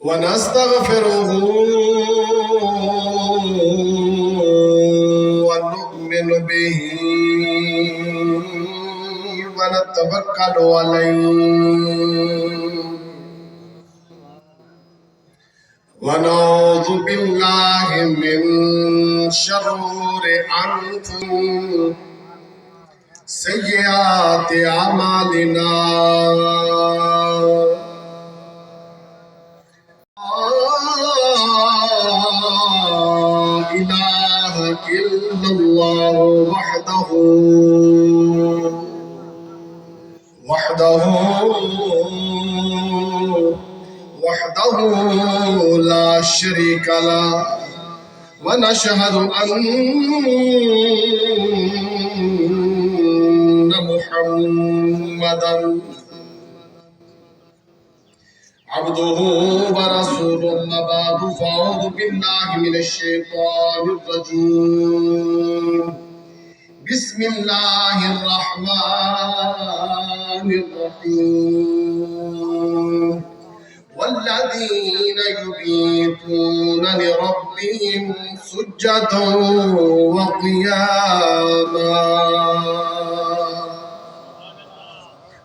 ونستغفره ونؤمن به ونتوكل عليه ونعوذ بالله من شرور أنفسنا سيئات أعمالنا لا إله إلا الله وحده لا شريك له ونشهد أن محمدا عبده ورسوله أما بعد فأعوذ بالله من الشيطان الرجيم بسم الله الرحمن الرحيم والذين يبيتون لربهم سجدا وقياما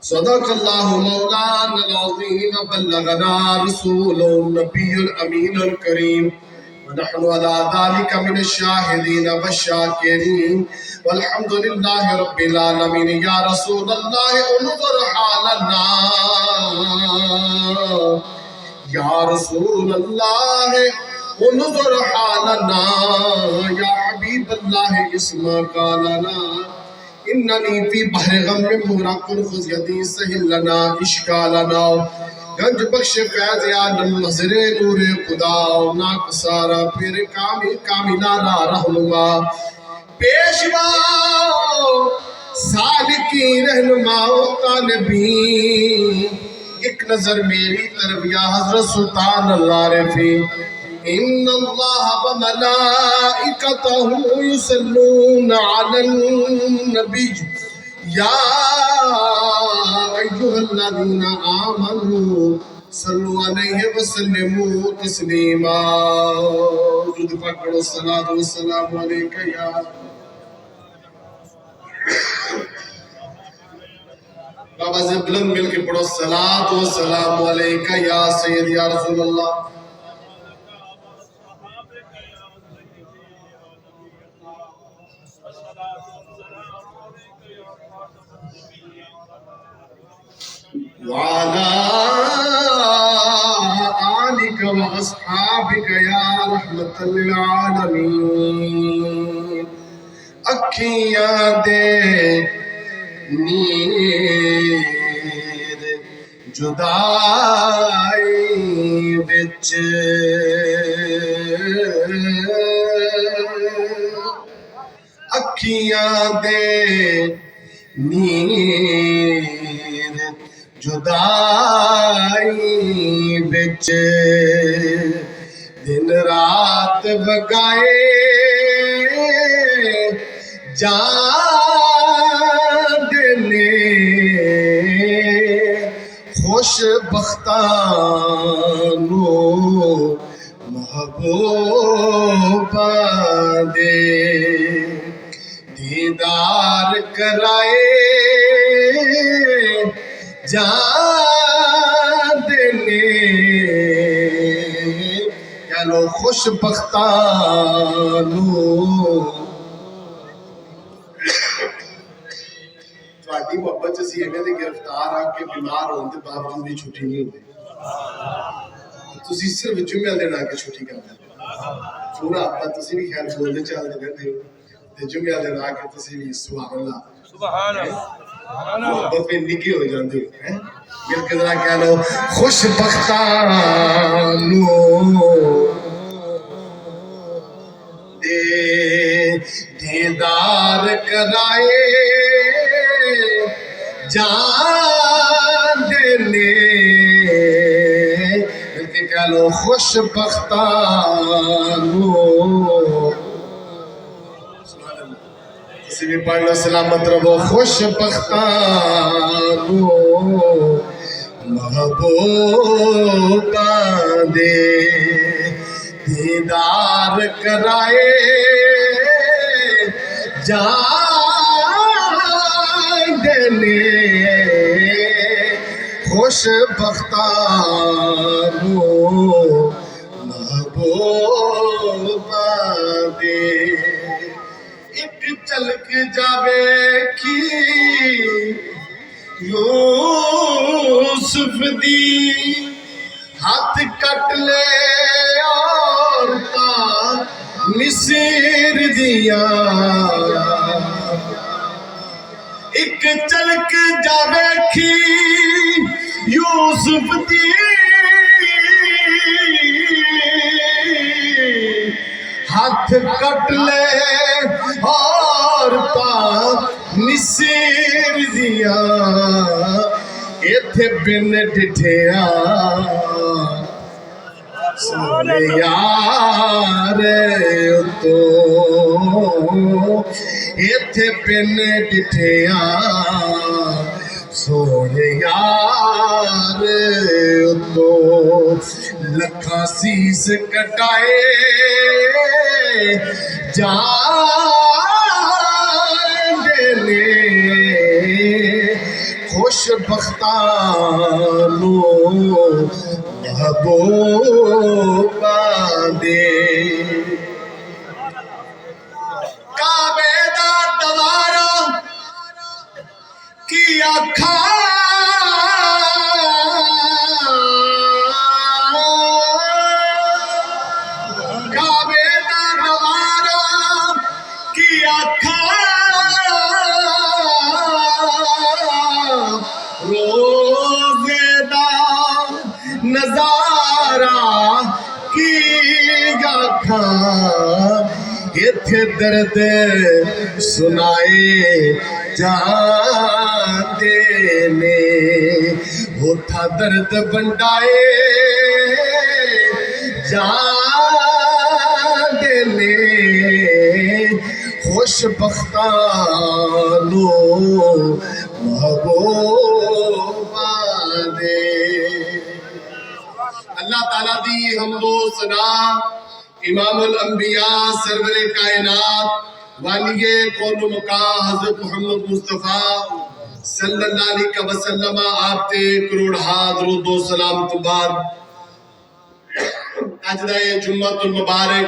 صدق الله مولانا العظيم بلغنا رسوله النبي الأمين الكريم ونحن على ذلك من الشاهدين والشاكرين والحمد لله رب العالمين يا رسول الله انظر حالنا يا رسول الله انظر حالنا يا حبيب الله اسمع قالنا إنني في بحر غم مغرق خذ يدي سهل لنا إشكالنا گنج بخش فیض عالم نظر نور خدا ناک سارا پھر کاملانہ رہنما پیشوا سالکی رہنما طالبین ایک نظر میری طرف یا حضرت سلطان اللہ رفی ان اللہ وملائکتہ یصلون علی النبی یا ایھا الذین آمنوا صلوا علیہ وسلموا تسلیما درود پاک پڑھو الصلاۃ والسلام علیک یا بابا سے بلند مل کے پڑھو الصلاۃ والسلام علیک یا سید یا رسول اللہ وعلى آلك وأصحابك يا رحمة للعالمين أکھیاں دے نیر جدائی بچ اکھیاں دے نیر جدائی بچ دن رات بگائے جان دنے خوش بختانو محبوبہ دے دیدار کرائے جان دنے کہہ لو خوش بختانو تھوڑی محبت سے ایویں دے گرفتار آ کے بیمار ہونے کے باوجود بھی چھٹی نہیں ہوتی تسی صرف جمعہ دن آ کے چھٹی کرتے پورا ہفتہ تسی بھی خیر بولتے چلتے رہتے ہو تے جمعہ دن آ کے تسی بھی سبحان اللہ محبت میں نکی ہو جاندے ہو مل کے ذرا کہہ لو خوش بختانو دے دیدار کرائے جان دنے مل کے کہہ لو خوش بختانو کسی بھی پڑھ لو سلامت رہو خوش بختانو محبوبہ دے دیدار کرائے جان دینے خوش بختانوں محبوبہ دے ایک چلک جاوے کی یوسف دی ہاتھ کٹ لے عورتاں مصر دیا ایک چلک جاوے کی یوسف دی ہاتھ کٹ لے عورتاں مصر دیا ایتھے بن ڈٹھیا سونے یار تو ایتھے بن ڈٹھیا سونے یار تو لکھاں سیس کٹائے جان دینے خوش بختانوں محبوبہ دے کعبے دا دوارا کی آنکھاں کعبے دا دوارا کی آنکھاں روزے دا نظارہ کی آنکھاں ایتھے درد سنائے جاندے نے ہوٹھا درد بنڈائے جاندے نے خوش بختانوں محبوبہ دے اللہ تعالیٰ دی حمد و ثنا امام الانبیاء سرور کائنات والی کون و مقام حضرت محمد مصطفیٰ صلی اللہ علیہ وسلم آپ تے کروڑ درود و سلام تو بعد اج دا جمعۃ المبارک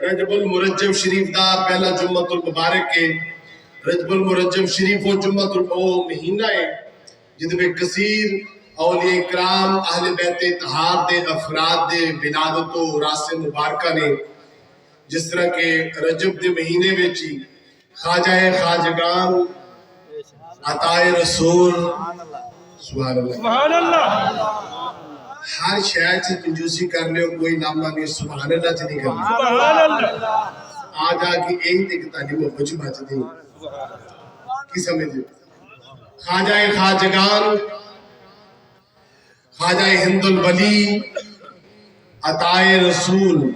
رجب المرجب شریف دا پہلا جمعۃ المبارک کے رجب المرجب شریف و جمعۃ مہینہ ہے جد میں کثیر اولیاء اکرام اہل بیت طہار دے افراد دے ولادت و راس مبارکہ نے جس طرح کے رجب دے مہینے وچی خواجہ خواجگان عطائے رسول سبحان اللہ ہر شاید سے کنجوسی کر لے کوئی نامہ نہیں سبحان اللہ چھ نہیں کرنا آج آگے ایک تک تعلیم و بچ بچ دیں کی سمجھ دیں خواجہ خواجگان خواجہ ہند الولی عطائے رسول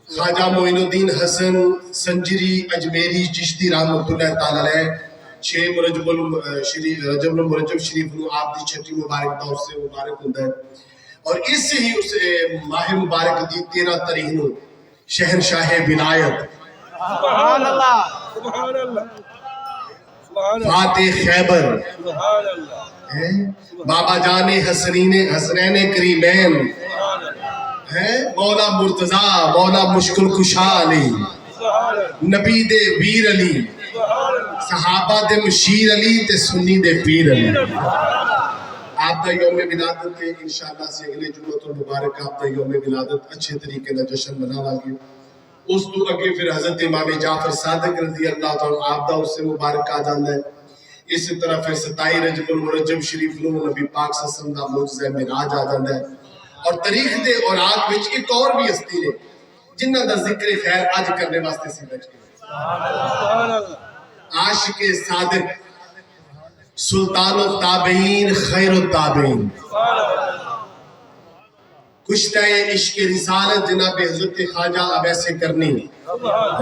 خواجہ معین الدین حسن سنجری اجمیری چشتی رحمۃ اللہ تعالیٰ علیہ 6 رجب المرجب شریف نو آپ دی چھٹی مبارک دا اس سے مبارک ہوتا ہے اور اس سے ہی اس ماہ مبارک دی 13 تاریخ نو شہنشاہ ولایت سبحان اللہ سبحان اللہ فاتح خیبر بابا جان حسنین کریمین مولا مرتضی مولا مشکل کشا علی نبی دے ویر علی صحابہ دے مشیر علی تے سنی دے پیر علی آپ دا یوم ولادت کے انشاءاللہ سے اگلے جمعۃ المبارک آپ دا یوم ولادت اچھے طریقے نہ جشن مناوا گے اس تو اگے پھر حضرت امام جعفر صادق رضی اللہ تعالیٰ آپ دا اس سے مبارک آ جاندہ ہے اسی طرح پھر 27 رجب المرجب شریف نو نبی پاک صلی اللہ علیہ وسلم دا معجزہ معراج آ جاندہ ہے اور تاریخ دے اور آگ وچ ایک اور بھی ہستی نے جنہ دا ذکر خیر آج کرنے واسطے سی بچ گئے عاشق صادق سلطان التابعین خیر التابعین کشتہ عشق رسالت جناب حضرت خواجہ اویس کرنی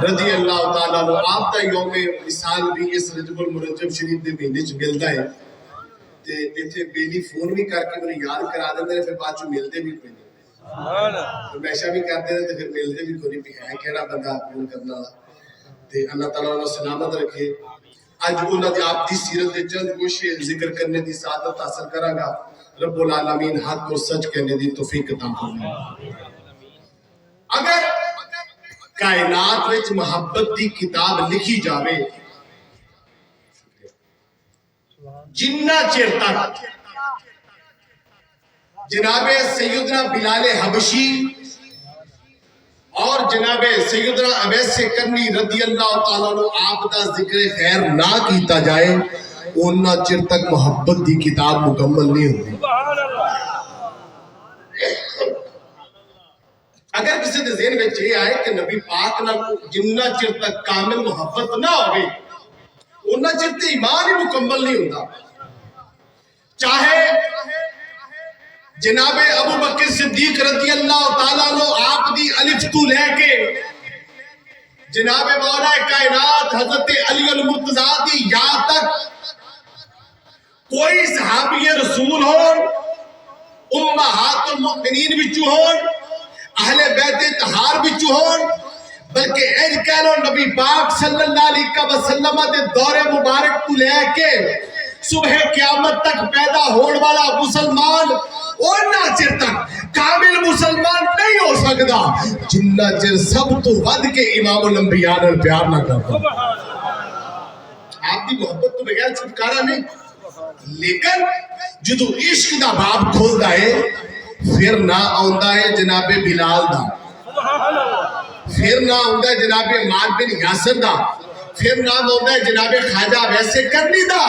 رضی اللہ تعالیٰ عنہ آپ دا یوم وصال بھی اس رجب المرجب شریف دے مہینے چ ملدا ہے ਤੇ ਇੱਥੇ ਬੇਲੀ ਫੋਨ ਵੀ ਕਰਕੇ ਮੈਨੂੰ ਯਾਦ ਕਰਾ ਦਿੰਦੇ ਨੇ, ਫਿਰ ਬਾਅਦ ਚ ਮਿਲਦੇ ਵੀ ਕੋਈ ਨਹੀਂ। ਹਮੇਸ਼ਾ ਵੀ ਕਰਦੇ ਨੇ ਤੇ ਫਿਰ ਮਿਲਦੇ ਵੀ ਕੋਈ ਨਹੀਂ ਵੀ ਹੈ ਕਿਹੜਾ ਬੰਦਾ ਫੋਨ ਕਰਨ ਵਾਲਾ। ਤੇ ਅੱਲਾਹ ਤਾਲਾ ਉਹਨਾਂ ਨੂੰ ਸਲਾਮਤ ਰੱਖੇ। ਅੱਜ ਉਹਨਾਂ ਦੀ ਆਪ ਦੀ ਸੀਰਤ ਦੇ ਚੰਦ ਕੁਛ ਜ਼ਿਕਰ کرنے ਦੀ سعادت حاصل کراਂਗਾ। رب العالمین حق اور سچ کہنے دی توفیق عطا فرمائے۔ اگر کائنات وچ محبت دی کتاب لکھی جاوے، جنہ چر تک جناب سیدنا بلال حبشی اور جناب سیدنا اویس کرنی رضی اللہ تعالیٰ عنہ آپ دا ذکر خیر نہ کیتا جائے، انہاں چر تک محبت دی کتاب مکمل نہیں ہوتی۔ اگر کسی دے ذہن میں یہ آئے کہ نبی پاک نہ جنہ چر تک کامل محبت نہ ہوئے، انہاں چر تے ایمان ہی مکمل نہیں ہوتا۔ چاہے جناب ابو بکر صدیق رضی اللہ تعالیٰ عنہ آپ دی الف تو لے کے جناب مولا کائنات حضرت علی المرتضیٰ دی یا تک کوئی صحابی رسول ہو، امہات المؤمنین بچو ہو، اہل بیت طہار بچو ہو، بلکہ ایج کہہ لو نبی پاک صلی اللہ علیہ وسلم دے دور مبارک تو لے کے صبح قیامت تک پیدا ہونے والا مسلمان اونا چر تک کامل مسلمان نہیں ہو سکتا جنہ چر سب تو ود کے امام الانبیاء نے پیار نہ کرتا۔ آپ دی محبت تو بغیر چھٹکارا نہیں، لیکن جدو عشق دا باب کھول دائے پھر نہ آندہ ہے جناب بلال دا، پھر نہ آندہ ہے جناب عمار بن یاسر دا، پھر نام ہوتا ہے جناب خواجہ ویسے کرنی دا۔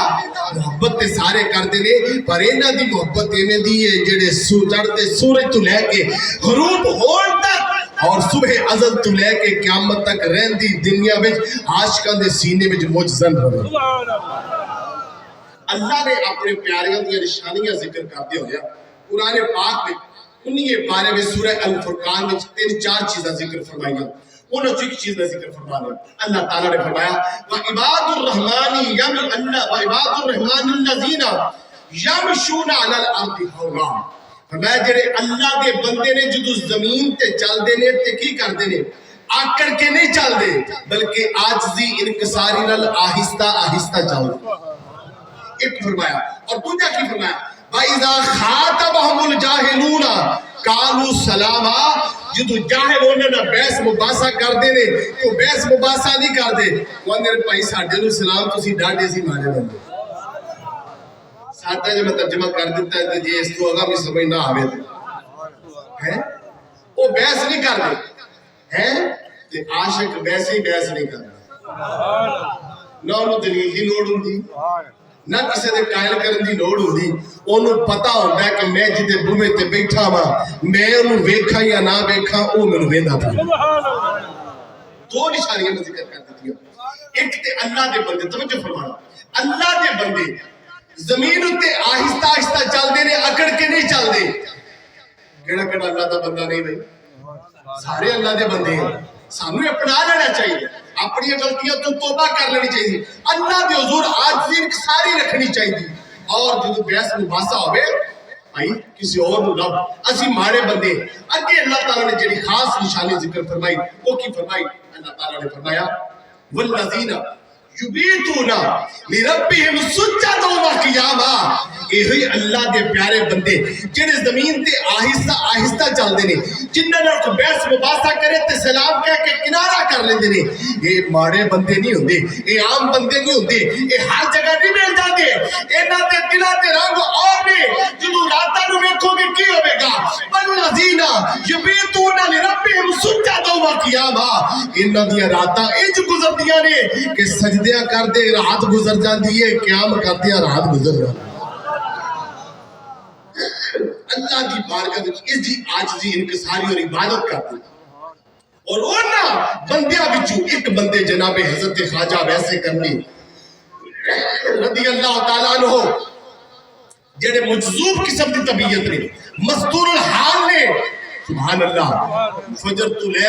محبت تے سارے کر دینے پر اینا دی محبت اینے دی ہے جڑے چڑھتے سورج تو لے کے غروب ہون تک اور صبح ازل تو لے کے قیامت تک رہن دی دنیا میں عاشقاں دے سینے میں معجزن ہوئے۔ اللہ نے اپنے پیاریاں دی نشانیاں ذکر کر دیا ہویا قرآن پاک میں انہی بارے میں سورہ الفرقان میں 3-4 چیزیں ذکر فرمائیاں۔ انہوں نے ایک چیز ذکر فرمایا، اللہ تعالیٰ نے فرمایا وَعِبَادُ الرَّحْمَانِ الَّذِينَ يَمْشُونَ عَلَى الْأَرْضِ هَوْنًا۔ فرمایا جڑے اللہ دے بندے نے جدو زمین تے چل دینے تے کی کر دینے آکڑ کے نہیں چل دے بلکہ آجزی انکساری نال آہستہ آہستہ چل دے۔ ایک فرمایا اور دوجہ کی فرمایا وَإِذَا خَاطَبَهُمُ الْجَاهِلُونَ قَالُوا سَلَامًا۔ جدو جاہل ہونے نہ بحث مباحثہ کر دینے تو بحث مباحثہ نہیں کر دے وہ میرے بھائی ساڈے نو سلام تسی ڈاڈے سی مارے بندے ساتھ ہے جو میں ترجمہ کر دیتا ہے کہ اس تو اگا بھی سمجھ نہ آوے تھے وہ بحث نہیں کر دے ہیں تے عاشق ویسے ہی بحث نہیں کر دے نہ انہوں دلیل دی لوڑ ہوں دی نہ کسی دے قائل کرن دی لوڑ ہوں دی انہوں پتا ہوتا ہے کہ میں جدے بوے تے بیٹھا ہوا میں انہوں ویکھا یا نہ ویکھا وہ میں ویندہ تھا۔ دو نشانیاں میں ذکر کر دیتی ہوں، ایک تے اللہ دے بندے توجہ فرمانا اللہ دے بندے زمین تے آہستہ آہستہ چل دے نے اکڑ کے نہیں چل دے۔ کیڑا کیڑا اللہ دا بندہ نہیں بھائی سارے اللہ دے بندے ہیں سانو اپنا لینا چاہیے اپنی غلطیوں تو توبہ کر لینی چاہیے اللہ دے حضور آج دن ساری رکھنی چاہیے اور جو بحث مباحثہ ہوئے بھائی کسی اور رب اسی مارے بندے اگے اللہ تعالیٰ نے جڑی خاص نشانی ذکر فرمائی وہ کی فرمائی اللہ تعالیٰ نے فرمایا والذین یبیتون لربہم سجدا وقیاما۔ یہی اللہ دے پیارے بندے جنہیں زمین تے آہستہ آہستہ چل دینے جنہاں نے کو بحث مباحثہ کرے تے سلام کہہ کے کنارہ کر لیں دینے یہ ماڑے بندے نہیں ہوندے یہ عام بندے نہیں ہوندے یہ ہر جگہ نہیں مل جاتے اینا تے دلہ تے رنگ اور نے جنہوں راتا نو ویکھو گے کی ہوئے گا والذین یبیتون لربہم سجدا وقیاما۔ انہاں دیا راتا انج گزر دیا نے کہ سجدیاں کر دے رات گزر جاندی ہے قیام کر دیا رات گزر جاندی اللہ دی بارگاہ وچ اس دی عاجزی انکساری اور عبادت کرتے اور اونا بندیاں وچوں ایک بندے جناب حضرت خواجہ ویسے کرنی رضی اللہ تعالیٰ عنہ جڑے مجذوب قسم دی طبیعت نے مستور الحال نے سبحان اللہ فجر تو لے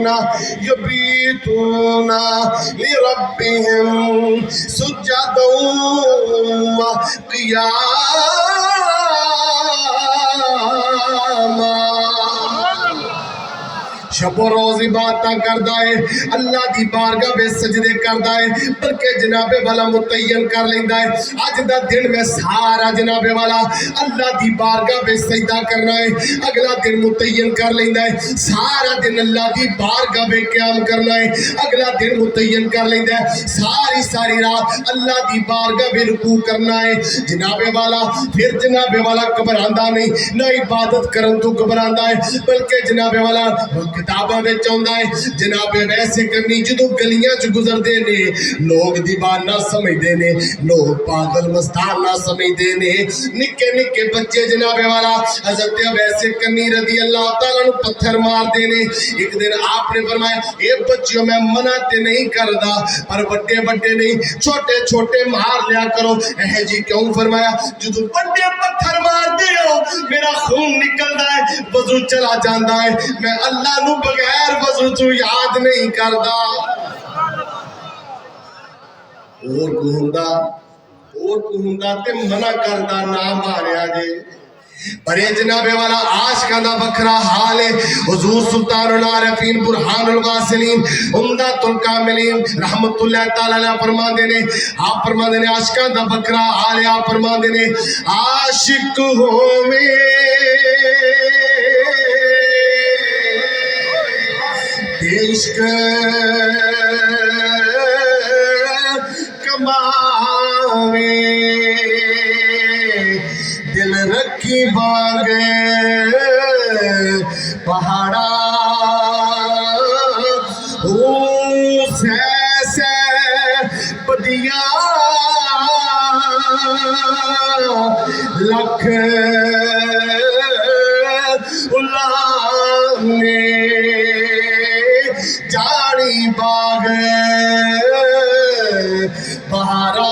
الذين يبيتون لربهم سجدا وقياما شب و روز عبادتاں کردا ہے اللہ دی بارگاہ میں سجدے کردا ہے بلکہ جناب والا متعین کر لیندا ہے اج دا دن میں سارا جناب والا اللہ دی بارگاہ میں سجدہ کرنا ہے اگلا دن متعین کر لیندا ہے سارا دن اللہ دی بارگاہ میں قیام کرنا ہے اگلا دن متعین کر لیندا ہے ساری رات اللہ دی بارگاہ میں رکوع کرنا ہے جناب والا پھر جناب والا گھبراندا نہیں نہ عبادت کرن تو گھبراندا ہے بلکہ جناب والا کتاباں وچ آوندا ہے جناب ویسے کرنی جدوں گلیاں چ گزردے نے لوگ دیوانہ سمجھدے نے لوگ پاگل مستان نہ سمجھدے نے نکے نکے بچے جناب والا حضرت ویسے کرنی رضی اللہ تعالیٰ نو پتھر مار دے نے ایک دن آپ نے فرمایا اے بچیوں میں منع تے نہیں کردا پر بڑے بڑے نہیں چھوٹے چھوٹے مار لیا کرو جی کیوں فرمایا جدوں بڑے پتھر مار دے ہو میرا خون نکلدا ہے وضو چلا جاندا ہے میں اللہ نو بغیر وضو تو یاد نہیں کردا اور کو ہوندا تے منع کردا نہ ماریا جے پر یہ جناب والا عاشقاں دا بکھرا حال ہے حضور سلطان العارفین برہان الواصلین عمدۃ الکاملین رحمت اللہ تعالی علیہ فرماندے نے آپ فرماندے نے عاشقاں دا بکھرا حال ہے آپ فرماندے نے عاشق ہوویں عشق کماویں دل رکھی باغ پہاڑا سہ بدیاں لکھ نے جاڑی باغ بہارا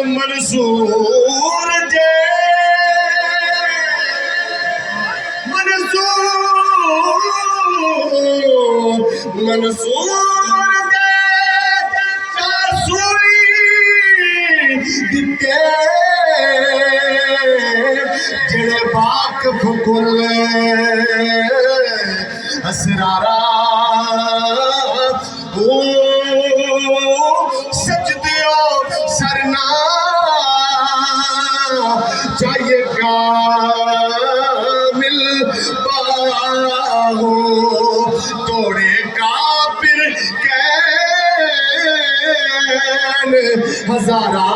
منصور جے منصور جے سوئی دتے جڑے واقف کل اسرارا سجدیو سرنا چاہیے کامل باہو توڑے کافر کین ہزارہ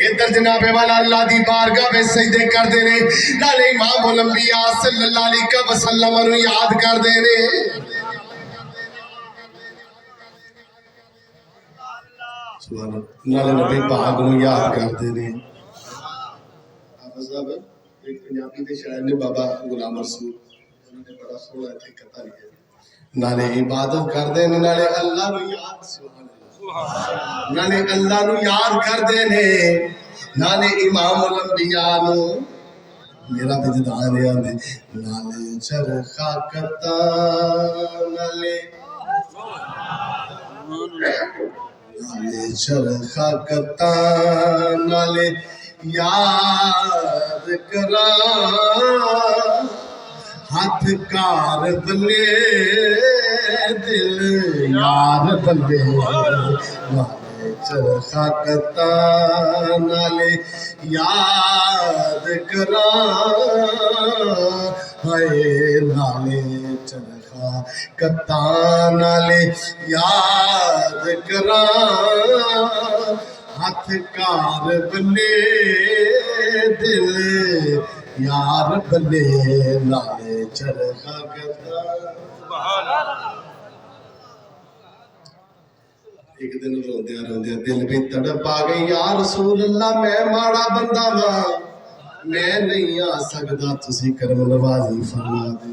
ادھر جناب والا اللہ دی بارگاہ میں سجدے کر دینے نالے امام الانبیاء صلی اللہ علیہ وسلم نو یاد کر دینے نالے نبی پاک نو یاد کر دینے حافظ صاحب ایک پنجابی دے شاعر نے بابا غلام رسول انہوں نے بڑا سونا ہے کتا لیا نالے عبادت کر دینے نالے اللہ نو یاد نالے اللہ نو یاد کر دینے نالے امام الانبیاء نو میرا بجدان یاد ہے نالے چرخا کتا نالے چرخا کتا نالے یاد کرا ہاتھ کار بلے دل یار بلے نالے چرخا کتا نالے یاد کرا ہائے نالے چرخا کتا نالے یاد کرا ہاتھ کار بلے دل یار بلے نالے چرخا کتا ایک دن روندیا روندیا دل بھی تڑپ آ گئی یا رسول اللہ میں ماڑا بندہ ہاں میں نہیں آ سکتا تسی کرم نوازی فرما دے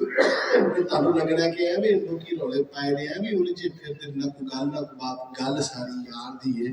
ਤੁਹਾਨੂੰ ਲੱਗਣਾ ਕਿ ਐਵੇਂ ਲੋਕੀ ਰੌਲੇ ਪਾਏ ਨੇ ਐਵੇਂ ਉਲਝੇ ਫਿਰਦੇ ਨਾ ਕੋਈ ਗੱਲ ਨਾ ਕੋਈ ਬਾਤ ਗੱਲ ਸਾਰੀ ਯਾਰ ਦੀ ਹੈ